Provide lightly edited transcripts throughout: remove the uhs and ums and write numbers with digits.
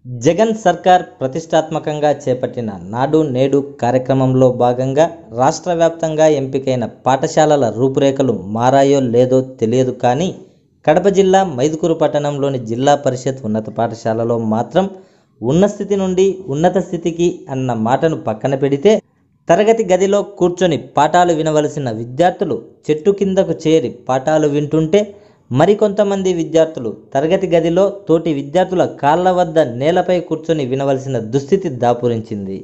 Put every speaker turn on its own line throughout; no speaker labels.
జగన్ సర్కార్ ప్రతిష్టాత్మకంగా చేపట్టిన నాడు నేడు కార్యక్రమంలో భాగంగా రాష్ట్ర వ్యాప్తంగా ఎంపికైన పాఠశాలల రూపురేఖలు మారాయో లేదో తెలియదు, కానీ కడప జిల్లా మైదుకూరు పట్టణంలోని జిల్లా పరిషత్ ఉన్నత పాఠశాలలో మాత్రం ఉన్న స్థితి నుండి ఉన్నత స్థితికి అన్న మాటను పక్కన పెడితే తరగతి గదిలో కూర్చొని పాఠాలు వినవలసిన విద్యార్థులు చెట్టు కిందకు చేరి పాఠాలు వింటుంటే మరికొంతమంది విద్యార్థులు తరగతి గదిలో తోటి విద్యార్థుల కాళ్ళ వద్ద నేలపై కూర్చొని వినవలసిన దుస్థితి దాపురించింది.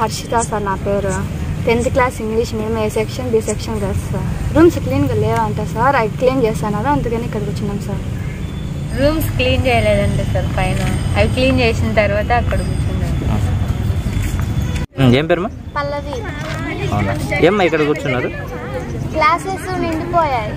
హర్షిత సార్ నా పేరు. 10th క్లాస్ ఇంగ్లీష్ మీడియం ఏ సెక్షన్ బి సెక్షన్ కదా సార్. రూమ్స్ క్లీన్గా లేవంట సార్, అవి క్లీన్ చేస్తాను అందుకని ఇక్కడికి వచ్చినాం సార్.
రూమ్స్ క్లీన్ చేయలేదండి సార్, పైన అవి క్లీన్ చేసిన తర్వాత అక్కడ కూర్చున్నాం.
ఏం పేరు
పల్లవి.
ఏమ్మా ఇక్కడ కూర్చున్నారు?
క్లాసెస్ నిండిపోయాయి.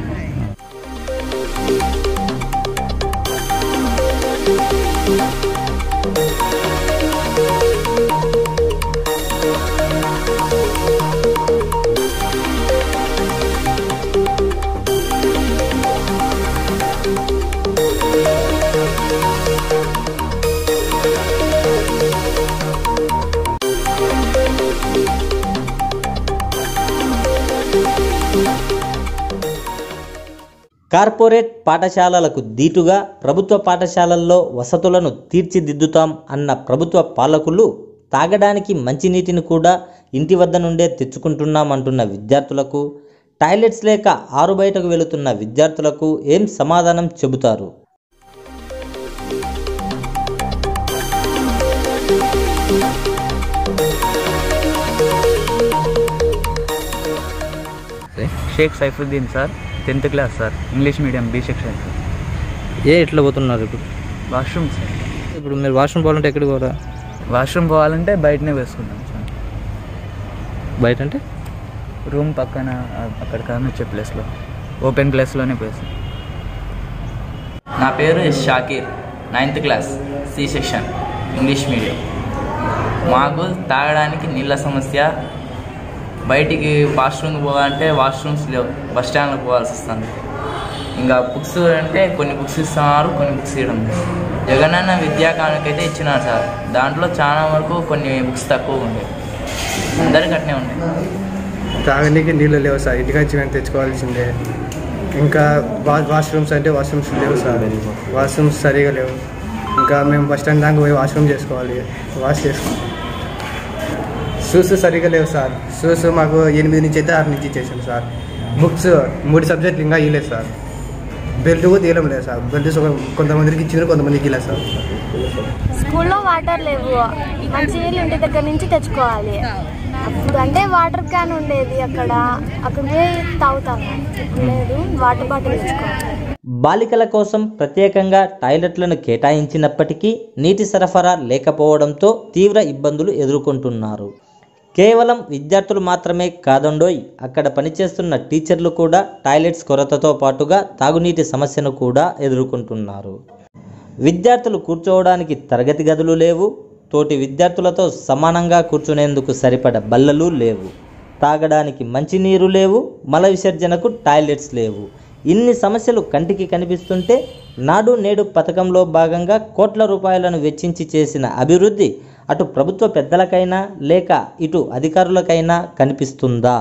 కార్పొరేట్ పాఠశాలలకు దీటుగా ప్రభుత్వ పాఠశాలల్లో వసతులను తీర్చిదిద్దుతాం అన్న ప్రభుత్వ పాలకులు తాగడానికి మంచినీటిని కూడా ఇంటి వద్ద నుండే తెచ్చుకుంటున్నామంటున్న విద్యార్థులకు, టాయిలెట్స్ లేక ఆరు బయటకు వెళుతున్న విద్యార్థులకు ఏం సమాధానం చెబుతారు?
Sheikh Saifuddin sir, 10th class sir, English medium B section.
ఎట్లా పోతున్నారు ఇప్పుడు?
Washroom sir.
ఇప్పుడు మీరు వాష్రూమ్ పోవాలంటే ఎక్కడికి పోరా?
వాష్రూమ్ పోవాలంటే బయటనే వేసుకుంటాం సార్.
బయట అంటే
రూమ్ పక్కన అక్కడ వచ్చే ప్లేస్లో, ఓపెన్ ప్లేస్లోనే వేస్తాం.
నా పేరు Shakir, 9th class C section English medium. మాకు తాగడానికి నీళ్ళ సమస్య, బయటికి వాష్రూమ్కి పోవాలంటే వాష్రూమ్స్ లేవు, బస్ స్టాండ్కి పోవాల్సి వస్తుంది. ఇంకా బుక్స్ అంటే కొన్ని బుక్స్ ఇస్తున్నారు, కొన్ని బుక్స్ ఇవ్వడం లేదు. జగనన్న విద్యా కానుక అయితే ఇచ్చినారు సార్, దాంట్లో చాలా వరకు కొన్ని బుక్స్ తక్కువ ఉండేవి, అందరికి అట్నే ఉన్నాయి.
తాగడానికి నీళ్ళు లేవు సార్, ఇంటికి వచ్చి మేము తెచ్చుకోవాల్సిందే. ఇంకా వాష్రూమ్స్ అంటే వాష్రూమ్స్ లేవు సార్, వాష్రూమ్స్ సరిగా లేవు. ఇంకా మేము బస్ స్టాండ్ దాకా పోయి వాష్రూమ్ చేసుకోవాలి, వాష్ చేసుకోవాలి. షూస్ సరిగా లేవు సార్, షూస్ మాకు 8 నుంచి అయితే 6 నుంచి ఇచ్చేసాం సార్. బుక్స్ 3 సబ్జెక్టులు ఇంకా ఇవ్వలేదు సార్. బెల్ట్ కూడా తీయడం లేదు సార్, బెల్ట్ కొంతమందికి ఇచ్చింది, కొంతమందికి ఇవ్వలేదు సార్.
స్కూల్లో వాటర్ లేవు, మంచినీళ్ళు ఇంటి దగ్గర నుంచి తెచ్చుకోవాలి. అప్పుడు అంటే వాటర్ క్యాన్ ఉండేది, అక్కడే తాగుతాము, లేదు వాటర్ బాటిల్ తెచ్చుకోవాలి.
బాలికల కోసం ప్రత్యేకంగా టాయిలెట్లను కేటాయించినప్పటికీ నీటి సరఫరా లేకపోవడంతో తీవ్ర ఇబ్బందులు ఎదుర్కొంటున్నారు. కేవలం విద్యార్థులు మాత్రమే కాదండోయ్, అక్కడ పనిచేస్తున్న టీచర్లు కూడా టాయిలెట్స్ కొరతతో పాటుగా తాగునీటి సమస్యను కూడా ఎదుర్కొంటున్నారు. విద్యార్థులు కూర్చోవడానికి తరగతి గదులు లేవు, తోటి విద్యార్థులతో సమానంగా కూర్చునేందుకు సరిపడ బల్లలు లేవు, తాగడానికి మంచినీరు లేవు, మల విసర్జనకు టాయిలెట్స్ లేవు. ఇన్ని సమస్యలు కంటికి కనిపిస్తుంటే నాడు నేడు పథకంలో భాగంగా కోట్ల రూపాయలను వెచ్చించి చేసిన అభివృద్ధి అటు ప్రభుత్వ పెద్దలకైనా లేక ఇటు అధికారులకైనా కనిపిస్తుందా?